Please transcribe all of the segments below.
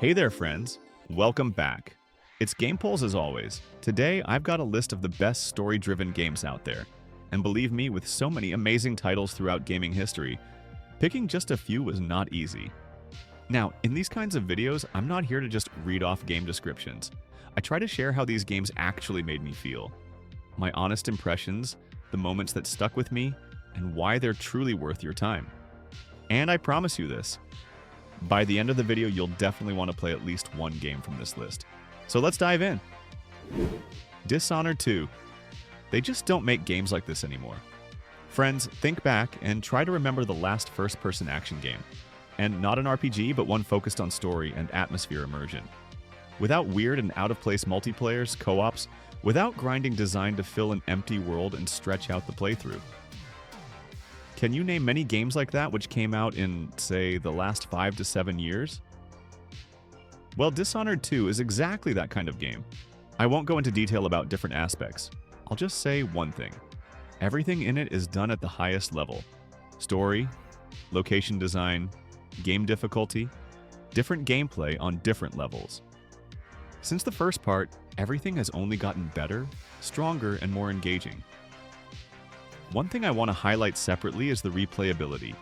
Hey there, friends. Welcome back. It's Game Polls as always. Today, I've got a list of the best story-driven games out there. And believe me, with so many amazing titles throughout gaming history, picking just a few was not easy. Now, in these kinds of videos, I'm not here to just read off game descriptions. I try to share how these games actually made me feel. My honest impressions, the moments that stuck with me, and why they're truly worth your time. And I promise you this. By the end of the video, you'll definitely want to play at least one game from this list. So let's dive in. Dishonored 2. They just don't make games like this anymore. Friends, think back and try to remember the last first-person action game. And not an RPG, but one focused on story and atmosphere immersion. Without weird and out-of-place multiplayers, co-ops, without grinding designed to fill an empty world and stretch out the playthrough. Can you name many games like that which came out in, say, the last 5 to 7 years? Well, Dishonored 2 is exactly that kind of game. I won't go into detail about different aspects. I'll just say one thing. Everything in it is done at the highest level. Story, location design, game difficulty, different gameplay on different levels. Since the first part, everything has only gotten better, stronger, and more engaging. One thing I want to highlight separately is the replayability.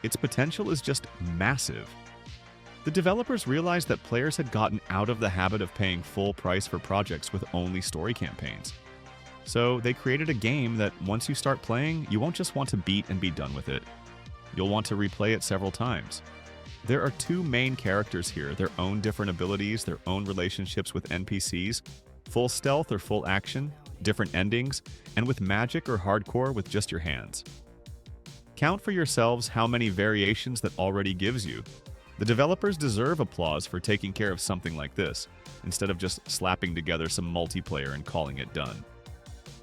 Its potential is just massive. The developers realized that players had gotten out of the habit of paying full price for projects with only story campaigns. So they created a game that once you start playing, you won't just want to beat and be done with it. You'll want to replay it several times. There are two main characters here, their own different abilities, their own relationships with NPCs, full stealth or full action, different endings, and with magic or hardcore with just your hands. Count for yourselves how many variations that already gives you. The developers deserve applause for taking care of something like this, instead of just slapping together some multiplayer and calling it done.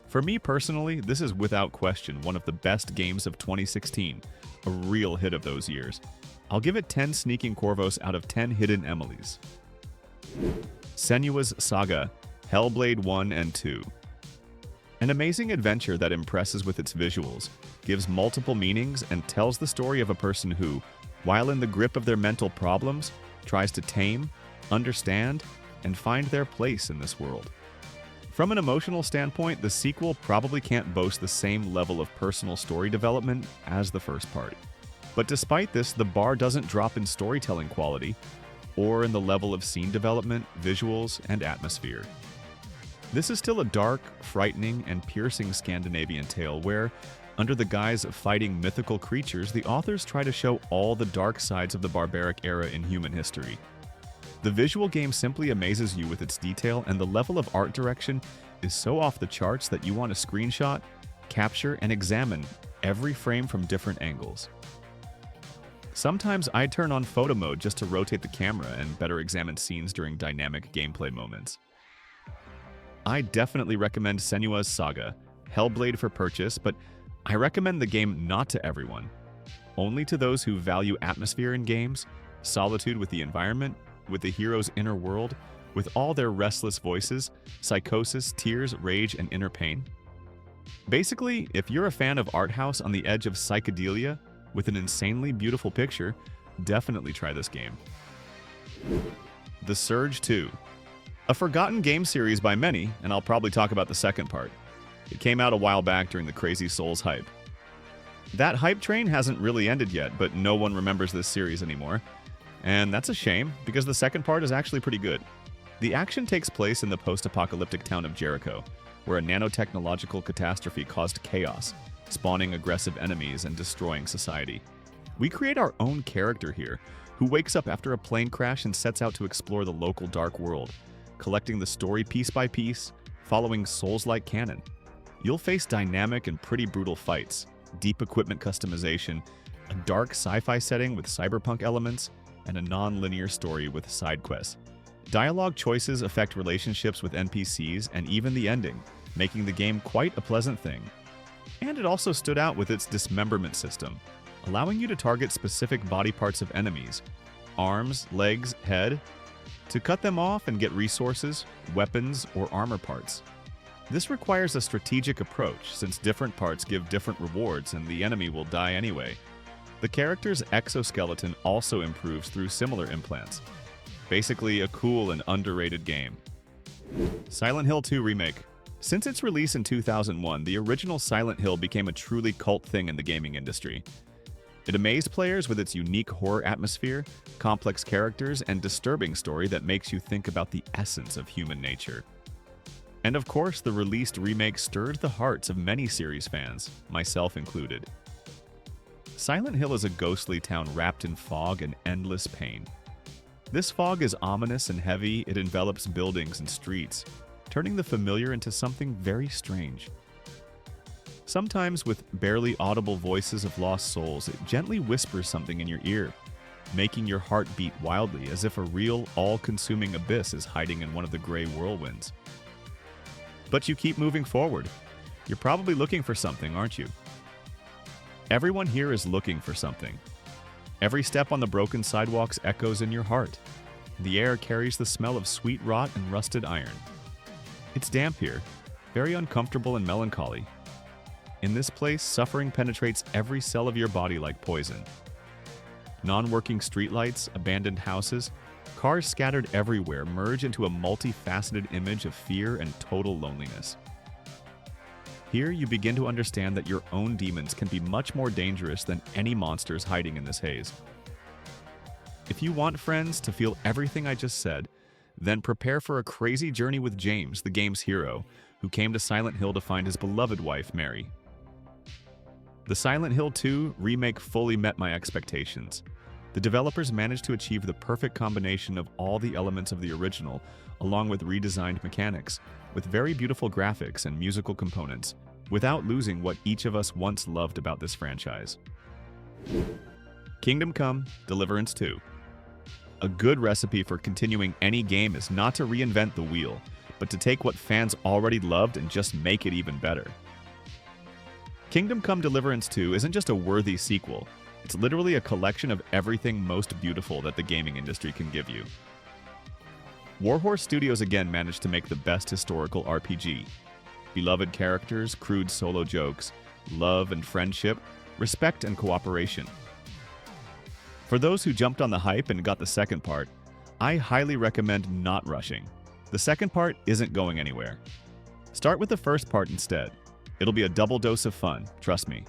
For me personally, this is without question one of the best games of 2016, a real hit of those years. I'll give it 10 sneaking Corvos out of 10 hidden Emilys. Senua's Saga, Hellblade 1 and 2. An amazing adventure that impresses with its visuals, gives multiple meanings, and tells the story of a person who, while in the grip of their mental problems, tries to tame, understand, and find their place in this world. From an emotional standpoint, the sequel probably can't boast the same level of personal story development as the first part. But despite this, the bar doesn't drop in storytelling quality, or in the level of scene development, visuals, and atmosphere. This is still a dark, frightening, and piercing Scandinavian tale where, under the guise of fighting mythical creatures, the authors try to show all the dark sides of the barbaric era in human history. The visual game simply amazes you with its detail, and the level of art direction is so off the charts that you want to screenshot, capture, and examine every frame from different angles. Sometimes I turn on photo mode just to rotate the camera and better examine scenes during dynamic gameplay moments. I definitely recommend Senua's Saga, Hellblade for purchase, but I recommend the game not to everyone. Only to those who value atmosphere in games, solitude with the environment, with the hero's inner world, with all their restless voices, psychosis, tears, rage, and inner pain. Basically, if you're a fan of art house on the edge of psychedelia with an insanely beautiful picture, definitely try this game. The Surge 2. A forgotten game series by many, and I'll probably talk about the second part. It came out a while back during the Crazy Souls hype. That hype train hasn't really ended yet, but no one remembers this series anymore. And that's a shame, because the second part is actually pretty good. The action takes place in the post-apocalyptic town of Jericho, where a nanotechnological catastrophe caused chaos, spawning aggressive enemies and destroying society. We create our own character here, who wakes up after a plane crash and sets out to explore the local dark world, collecting the story piece by piece, following Souls-like canon. You'll face dynamic and pretty brutal fights, deep equipment customization, a dark sci-fi setting with cyberpunk elements, and a non-linear story with side quests. Dialogue choices affect relationships with NPCs and even the ending, making the game quite a pleasant thing. And it also stood out with its dismemberment system, allowing you to target specific body parts of enemies, arms, legs, head, to cut them off and get resources, weapons, or armor parts. This requires a strategic approach, since different parts give different rewards and the enemy will die anyway. The character's exoskeleton also improves through similar implants. Basically, a cool and underrated game. Silent Hill 2 Remake. Since its release in 2001, the original Silent Hill became a truly cult thing in the gaming industry. It amazed players with its unique horror atmosphere, complex characters, and disturbing story that makes you think about the essence of human nature. And of course, the released remake stirred the hearts of many series fans, myself included. Silent Hill is a ghostly town wrapped in fog and endless pain. This fog is ominous and heavy. It envelops buildings and streets, turning the familiar into something very strange. Sometimes with barely audible voices of lost souls, it gently whispers something in your ear, making your heart beat wildly as if a real, all-consuming abyss is hiding in one of the gray whirlwinds. But you keep moving forward. You're probably looking for something, aren't you? Everyone here is looking for something. Every step on the broken sidewalks echoes in your heart. The air carries the smell of sweet rot and rusted iron. It's damp here, very uncomfortable and melancholy. In this place, suffering penetrates every cell of your body like poison. Non-working streetlights, abandoned houses, cars scattered everywhere merge into a multifaceted image of fear and total loneliness. Here, you begin to understand that your own demons can be much more dangerous than any monsters hiding in this haze. If you want, friends, to feel everything I just said, then prepare for a crazy journey with James, the game's hero, who came to Silent Hill to find his beloved wife, Mary. The Silent Hill 2 remake fully met my expectations. The developers managed to achieve the perfect combination of all the elements of the original, along with redesigned mechanics, with very beautiful graphics and musical components, without losing what each of us once loved about this franchise. Kingdom Come: Deliverance 2. A good recipe for continuing any game is not to reinvent the wheel, but to take what fans already loved and just make it even better. Kingdom Come: Deliverance 2 isn't just a worthy sequel, it's literally a collection of everything most beautiful that the gaming industry can give you. Warhorse Studios again managed to make the best historical RPG. Beloved characters, crude solo jokes, love and friendship, respect and cooperation. For those who jumped on the hype and got the second part, I highly recommend not rushing. The second part isn't going anywhere. Start with the first part instead. It'll be a double dose of fun, trust me.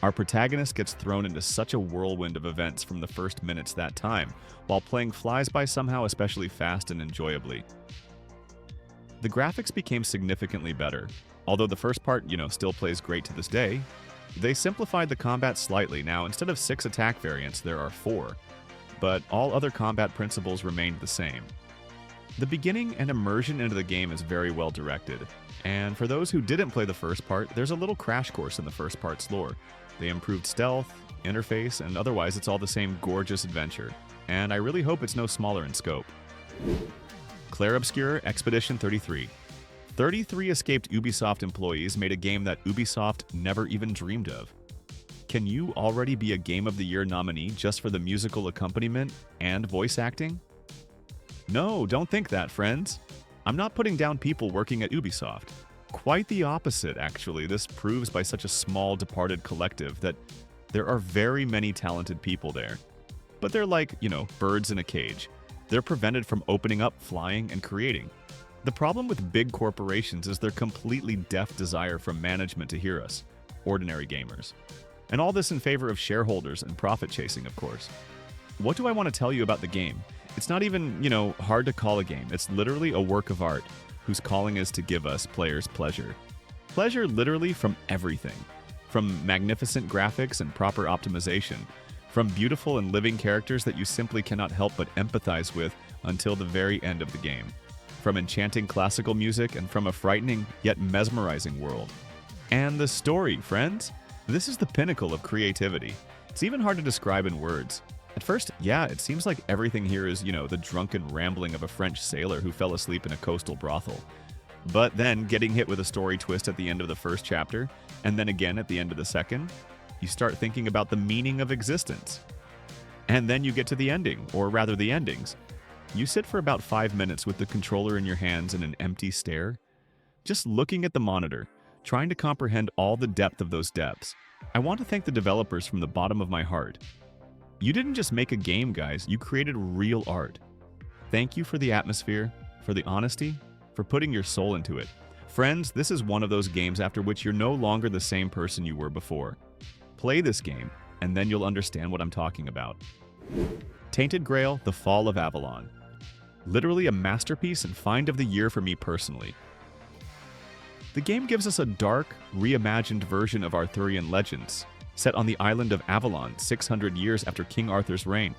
Our protagonist gets thrown into such a whirlwind of events from the first minutes that time, while playing flies by somehow especially fast and enjoyably. The graphics became significantly better. Although the first part, still plays great to this day, they simplified the combat slightly. Now, instead of 6 attack variants, there are 4, but all other combat principles remained the same. The beginning and immersion into the game is very well directed, and for those who didn't play the first part, there's a little crash course in the first part's lore. They improved stealth, interface, and otherwise it's all the same gorgeous adventure, and I really hope it's no smaller in scope. Clair Obscur Expedition 33. 33 escaped Ubisoft employees made a game that Ubisoft never even dreamed of. Can you already be a Game of the Year nominee just for the musical accompaniment and voice acting? No, don't think that, friends. I'm not putting down people working at Ubisoft. Quite the opposite, actually. This proves by such a small, departed collective that there are very many talented people there. But they're like, birds in a cage. They're prevented from opening up, flying, and creating. The problem with big corporations is their completely deaf desire from management to hear us, ordinary gamers. And all this in favor of shareholders and profit chasing, of course. What do I want to tell you about the game? It's not even, hard to call a game. It's literally a work of art whose calling is to give us players pleasure. Pleasure literally from everything. From magnificent graphics and proper optimization. From beautiful and living characters that you simply cannot help but empathize with until the very end of the game. From enchanting classical music and from a frightening yet mesmerizing world. And the story, friends? This is the pinnacle of creativity. It's even hard to describe in words. At first, it seems like everything here is, the drunken rambling of a French sailor who fell asleep in a coastal brothel. But then, getting hit with a story twist at the end of the first chapter, and then again at the end of the second, you start thinking about the meaning of existence. And then you get to the ending, or rather the endings. You sit for about 5 minutes with the controller in your hands and an empty stare, just looking at the monitor, trying to comprehend all the depth of those depths. I want to thank the developers from the bottom of my heart. You didn't just make a game, guys, you created real art. Thank you for the atmosphere, for the honesty, for putting your soul into it. Friends, this is one of those games after which you're no longer the same person you were before. Play this game, and then you'll understand what I'm talking about. Tainted Grail: The Fall of Avalon. Literally a masterpiece and find of the year for me personally. The game gives us a dark, reimagined version of Arthurian legends, set on the island of Avalon 600 years after King Arthur's reign.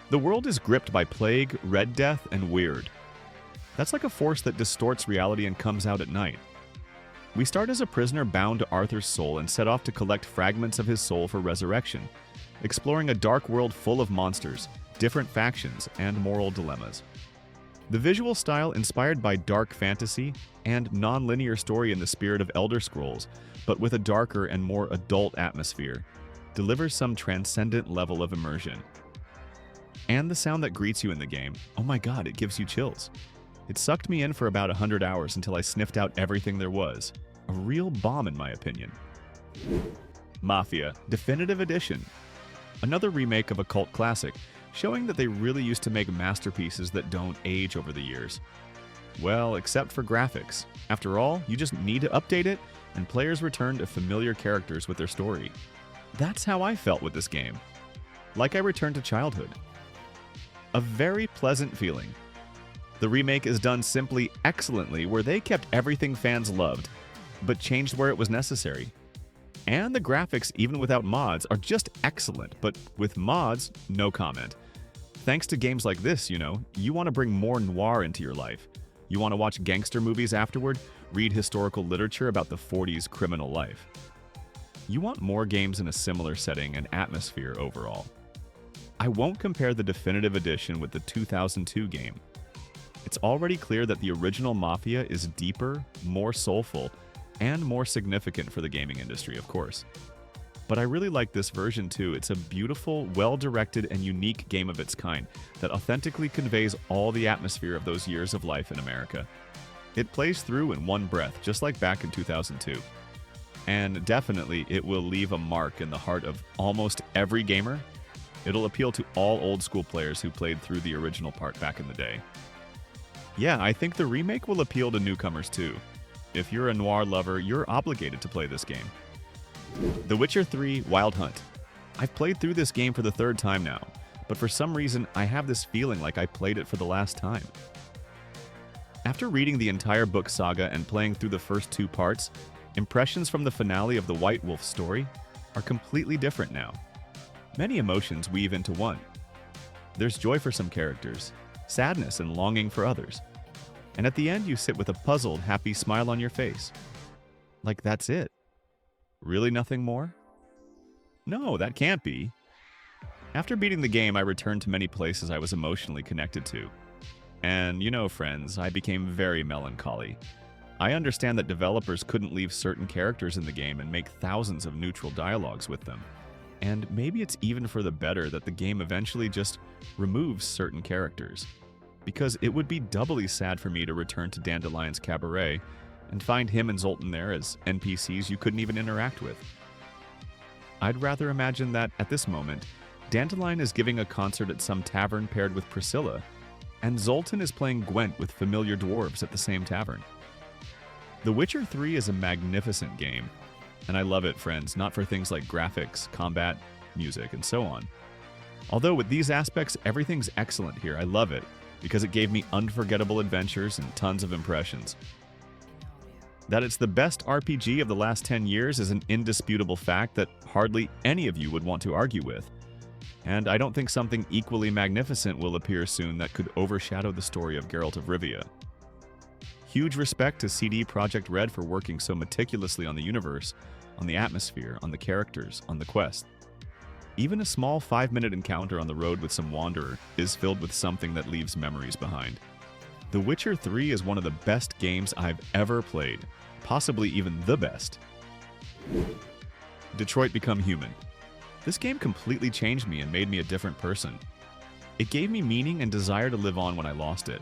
The world is gripped by plague, red death, and weird. That's like a force that distorts reality and comes out at night. We start as a prisoner bound to Arthur's soul and set off to collect fragments of his soul for resurrection, exploring a dark world full of monsters, different factions, and moral dilemmas. The visual style, inspired by dark fantasy and non-linear story in the spirit of Elder Scrolls, but with a darker and more adult atmosphere, delivers some transcendent level of immersion. And the sound that greets you in the game, oh my god, it gives you chills. It sucked me in for about 100 hours until I sniffed out everything there was. A real bomb in my opinion. Mafia Definitive Edition. Another remake of a cult classic, showing that they really used to make masterpieces that don't age over the years. Well, except for graphics. After all, you just need to update it, and players return to familiar characters with their story. That's how I felt with this game. Like I returned to childhood. A very pleasant feeling. The remake is done simply excellently, where they kept everything fans loved, but changed where it was necessary. And the graphics, even without mods, are just excellent, but with mods, no comment. Thanks to games like this, you want to bring more noir into your life. You want to watch gangster movies afterward, read historical literature about the 40s criminal life. You want more games in a similar setting and atmosphere overall. I won't compare the definitive edition with the 2002 game. It's already clear that the original Mafia is deeper, more soulful, and more significant for the gaming industry, of course. But I really like this version too. It's a beautiful, well-directed, and unique game of its kind that authentically conveys all the atmosphere of those years of life in America. It plays through in one breath, just like back in 2002. And definitely, it will leave a mark in the heart of almost every gamer. It'll appeal to all old-school players who played through the original part back in the day. Yeah, I think the remake will appeal to newcomers too. If you're a noir lover, you're obligated to play this game. The Witcher 3: Wild Hunt. I've played through this game for the third time now, but for some reason I have this feeling like I played it for the last time. After reading the entire book Saga and playing through the first two parts, impressions from the finale of the White Wolf story are completely different now. Many emotions weave into one. There's joy for some characters, sadness and longing for others. And at the end, you sit with a puzzled, happy smile on your face. Like that's it. Really nothing more? No, that can't be. After beating the game, I returned to many places I was emotionally connected to. And friends, I became very melancholy. I understand that developers couldn't leave certain characters in the game and make thousands of neutral dialogues with them. And maybe it's even for the better that the game eventually just removes certain characters. Because it would be doubly sad for me to return to Dandelion's Cabaret and find him and Zoltan there as NPCs you couldn't even interact with. I'd rather imagine that, at this moment, Dandelion is giving a concert at some tavern paired with Priscilla, and Zoltan is playing Gwent with familiar dwarves at the same tavern. The Witcher 3 is a magnificent game, and I love it, friends, not for things like graphics, combat, music, and so on. Although with these aspects, everything's excellent here. I love it, because it gave me unforgettable adventures and tons of impressions. That it's the best RPG of the last 10 years is an indisputable fact that hardly any of you would want to argue with. And I don't think something equally magnificent will appear soon that could overshadow the story of Geralt of Rivia. Huge respect to CD Projekt Red for working so meticulously on the universe, on the atmosphere, on the characters, on the quest. Even a small 5-minute encounter on the road with some wanderer is filled with something that leaves memories behind. The Witcher 3 is one of the best games I've ever played, possibly even the best. Detroit: Become Human. This game completely changed me and made me a different person. It gave me meaning and desire to live on when I lost it.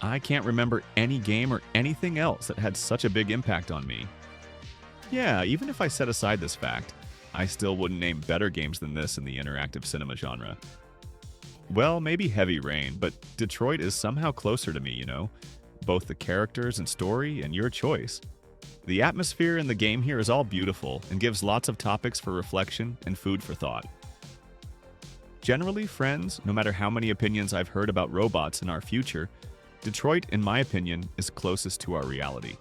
I can't remember any game or anything else that had such a big impact on me. Yeah, even if I set aside this fact, I still wouldn't name better games than this in the interactive cinema genre. Well, maybe Heavy Rain, but Detroit is somehow closer to me, Both the characters and story, and your choice. The atmosphere in the game here is all beautiful and gives lots of topics for reflection and food for thought. Generally, friends, no matter how many opinions I've heard about robots in our future, Detroit, in my opinion, is closest to our reality.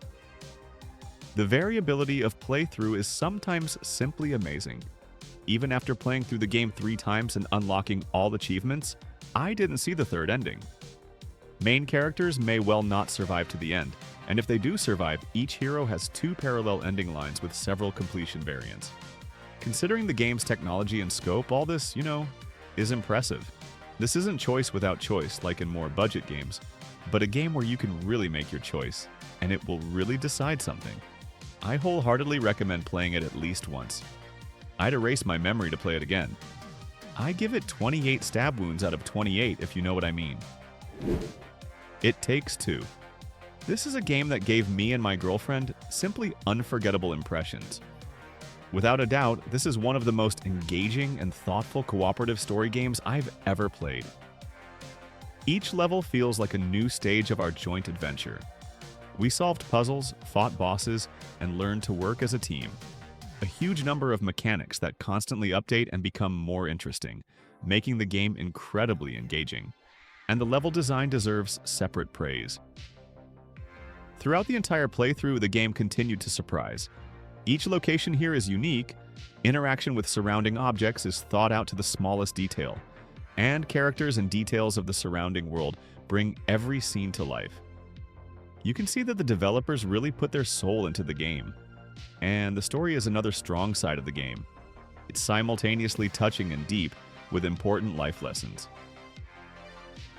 The variability of playthrough is sometimes simply amazing. Even after playing through the game 3 times and unlocking all achievements, I didn't see the third ending. Main characters may well not survive to the end, and if they do survive, each hero has 2 parallel ending lines with several completion variants. Considering the game's technology and scope, all this, is impressive. This isn't choice without choice like in more budget games, but a game where you can really make your choice, and it will really decide something. I wholeheartedly recommend playing it at least once. I'd erase my memory to play it again. I give it 28 stab wounds out of 28 if you know what I mean. It Takes Two. This is a game that gave me and my girlfriend simply unforgettable impressions. Without a doubt, this is one of the most engaging and thoughtful cooperative story games I've ever played. Each level feels like a new stage of our joint adventure. We solved puzzles, fought bosses, and learned to work as a team. A huge number of mechanics that constantly update and become more interesting, making the game incredibly engaging. And the level design deserves separate praise. Throughout the entire playthrough, the game continued to surprise. Each location here is unique, interaction with surrounding objects is thought out to the smallest detail, and characters and details of the surrounding world bring every scene to life. You can see that the developers really put their soul into the game. And the story is another strong side of the game. It's simultaneously touching and deep, with important life lessons.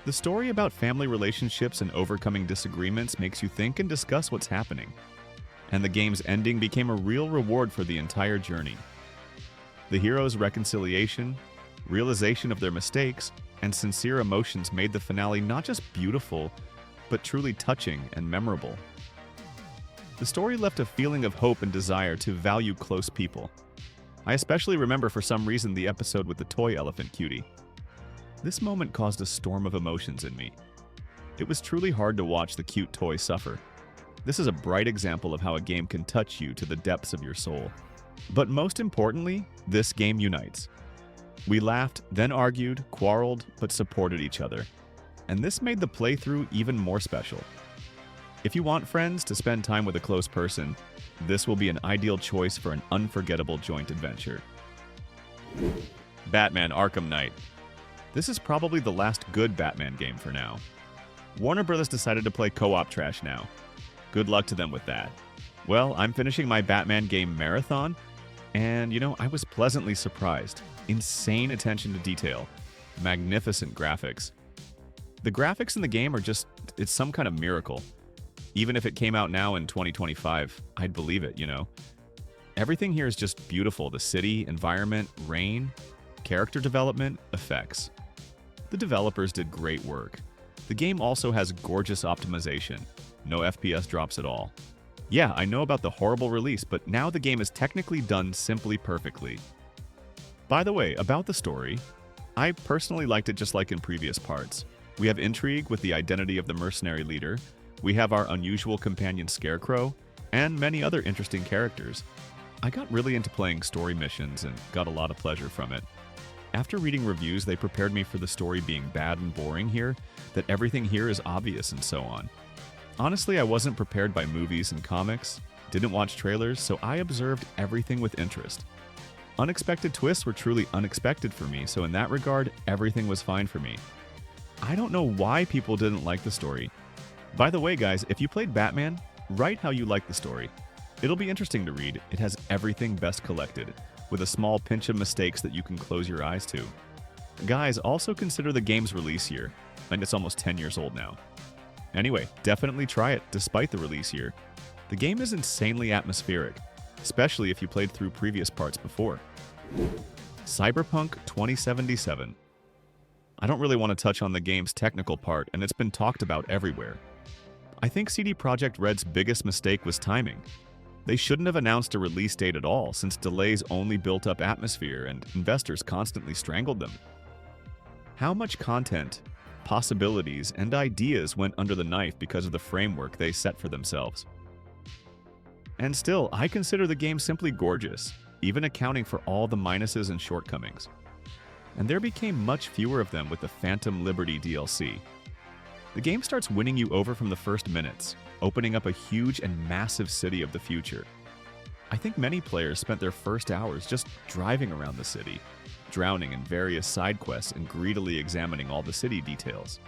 The story about family relationships and overcoming disagreements makes you think and discuss what's happening. And the game's ending became a real reward for the entire journey. The hero's reconciliation, realization of their mistakes, and sincere emotions made the finale not just beautiful, but truly touching and memorable. The story left a feeling of hope and desire to value close people. I especially remember for some reason the episode with the toy elephant cutie. This moment caused a storm of emotions in me. It was truly hard to watch the cute toy suffer. This is a bright example of how a game can touch you to the depths of your soul. But most importantly, this game unites. We laughed, then argued, quarreled, but supported each other. And this made the playthrough even more special. If you want friends to spend time with a close person, this will be an ideal choice for an unforgettable joint adventure. Batman Arkham Knight. This is probably the last good Batman game for now. Warner Bros. Decided to play co-op trash now. Good luck to them with that. Well, I'm finishing my Batman game marathon, and I was pleasantly surprised. Insane attention to detail. Magnificent graphics. The graphics in the game are it's some kind of miracle. Even if it came out now in 2025, I'd believe it, Everything here is just beautiful. The city, environment, rain, character development, effects. The developers did great work. The game also has gorgeous optimization. No FPS drops at all. Yeah, I know about the horrible release, but now the game is technically done simply perfectly. By the way, about the story, I personally liked it just like in previous parts. We have intrigue with the identity of the mercenary leader, we have our unusual companion Scarecrow, and many other interesting characters. I got really into playing story missions and got a lot of pleasure from it. After reading reviews, they prepared me for the story being bad and boring here, that everything here is obvious and so on. Honestly, I wasn't prepared by movies and comics, didn't watch trailers, so I observed everything with interest. Unexpected twists were truly unexpected for me, so in that regard, everything was fine for me. I don't know why people didn't like the story. By the way, guys, if you played Batman, write how you like the story. It'll be interesting to read. It has everything best collected, with a small pinch of mistakes that you can close your eyes to. Guys, also consider the game's release year, and it's almost 10 years old now. Anyway, definitely try it, despite the release year. The game is insanely atmospheric, especially if you played through previous parts before. Cyberpunk 2077. I don't really want to touch on the game's technical part, and it's been talked about everywhere. I think CD Projekt Red's biggest mistake was timing. They shouldn't have announced a release date at all, since delays only built up atmosphere and investors constantly strangled them. How much content, possibilities, and ideas went under the knife because of the framework they set for themselves. And still, I consider the game simply gorgeous, even accounting for all the minuses and shortcomings. And there became much fewer of them with the Phantom Liberty DLC. The game starts winning you over from the first minutes, opening up a huge and massive city of the future. I think many players spent their first hours just driving around the city, drowning in various side quests and greedily examining all the city details.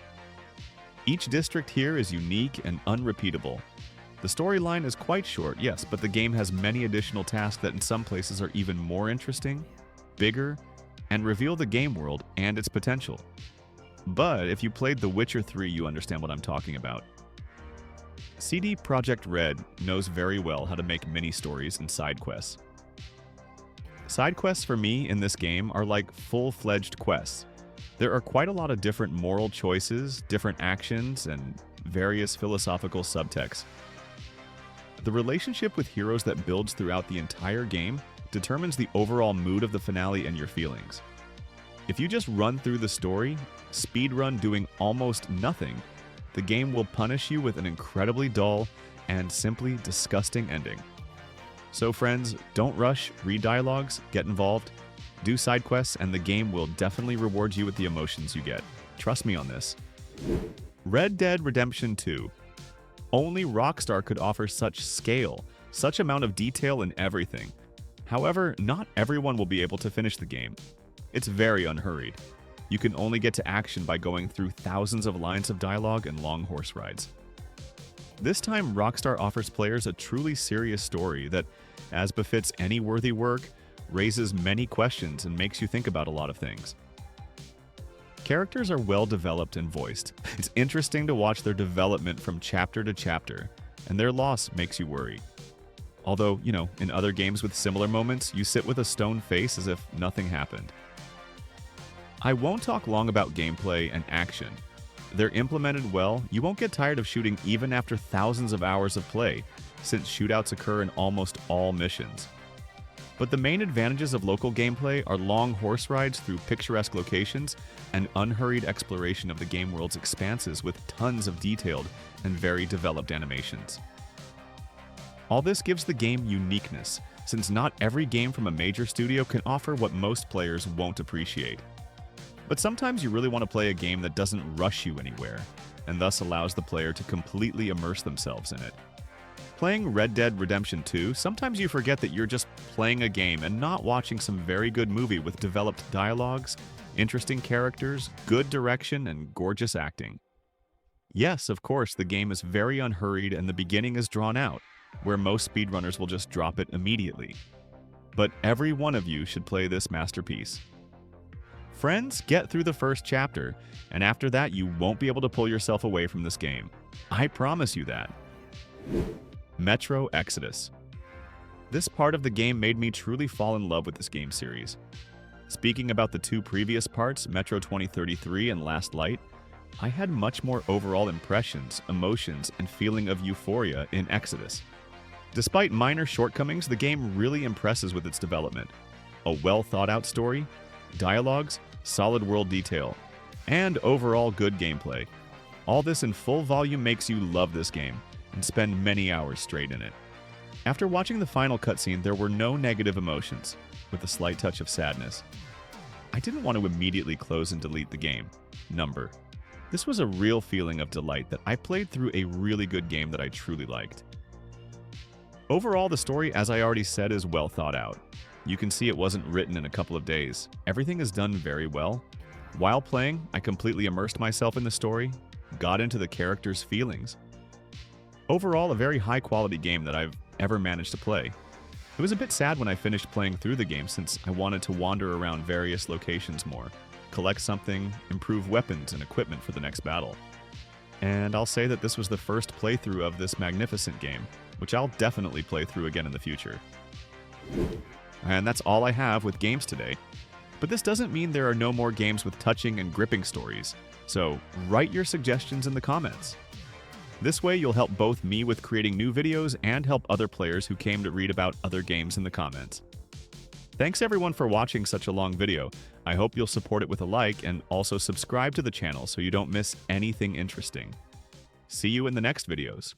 Each district here is unique and unrepeatable. The storyline is quite short, yes, but the game has many additional tasks that in some places are even more interesting, bigger, and reveal the game world and its potential. But if you played The Witcher 3, you understand what I'm talking about. CD Projekt Red knows very well how to make mini-stories and side quests. Side quests for me in this game are like full-fledged quests. There are quite a lot of different moral choices, different actions, and various philosophical subtexts. The relationship with heroes that builds throughout the entire game determines the overall mood of the finale and your feelings. If you just run through the story, speedrun doing almost nothing, the game will punish you with an incredibly dull and simply disgusting ending. So friends, don't rush, read dialogues, get involved, do side quests, and the game will definitely reward you with the emotions you get. Trust me on this. Red Dead Redemption 2. Only Rockstar could offer such scale, such amount of detail in everything. However, not everyone will be able to finish the game. It's very unhurried. You can only get to action by going through thousands of lines of dialogue and long horse rides. This time, Rockstar offers players a truly serious story that, as befits any worthy work, raises many questions and makes you think about a lot of things. Characters are well developed and voiced. It's interesting to watch their development from chapter to chapter, and their loss makes you worry. Although, in other games with similar moments, you sit with a stone face as if nothing happened. I won't talk long about gameplay and action. They're implemented well, you won't get tired of shooting even after thousands of hours of play, since shootouts occur in almost all missions. But the main advantages of local gameplay are long horse rides through picturesque locations and unhurried exploration of the game world's expanses with tons of detailed and very developed animations. All this gives the game uniqueness, since not every game from a major studio can offer what most players won't appreciate. But sometimes you really want to play a game that doesn't rush you anywhere, and thus allows the player to completely immerse themselves in it. Playing Red Dead Redemption 2, sometimes you forget that you're just playing a game and not watching some very good movie with developed dialogues, interesting characters, good direction, and gorgeous acting. Yes, of course, the game is very unhurried and the beginning is drawn out, where most speedrunners will just drop it immediately. But every one of you should play this masterpiece. Friends, get through the first chapter, and after that you won't be able to pull yourself away from this game. I promise you that. Metro Exodus. This part of the game made me truly fall in love with this game series. Speaking about the two previous parts, Metro 2033 and Last Light, I had much more overall impressions, emotions, and feeling of euphoria in Exodus. Despite minor shortcomings, the game really impresses with its development. A well-thought-out story, dialogues, solid world detail, and overall good gameplay. All this in full volume makes you love this game and spend many hours straight in it. After watching the final cutscene, there were no negative emotions, with a slight touch of sadness. I didn't want to immediately close and delete the game. This was a real feeling of delight that I played through a really good game that I truly liked. Overall, the story, as I already said, is well thought out. You can see it wasn't written in a couple of days. Everything is done very well. While playing, I completely immersed myself in the story, got into the characters' feelings. Overall, a very high-quality game that I've ever managed to play. It was a bit sad when I finished playing through the game since I wanted to wander around various locations more, collect something, improve weapons and equipment for the next battle. And I'll say that this was the first playthrough of this magnificent game, which I'll definitely play through again in the future. And that's all I have with games today. But this doesn't mean there are no more games with touching and gripping stories, so write your suggestions in the comments. This way you'll help both me with creating new videos and help other players who came to read about other games in the comments. Thanks everyone for watching such a long video. I hope you'll support it with a like and also subscribe to the channel so you don't miss anything interesting. See you in the next videos.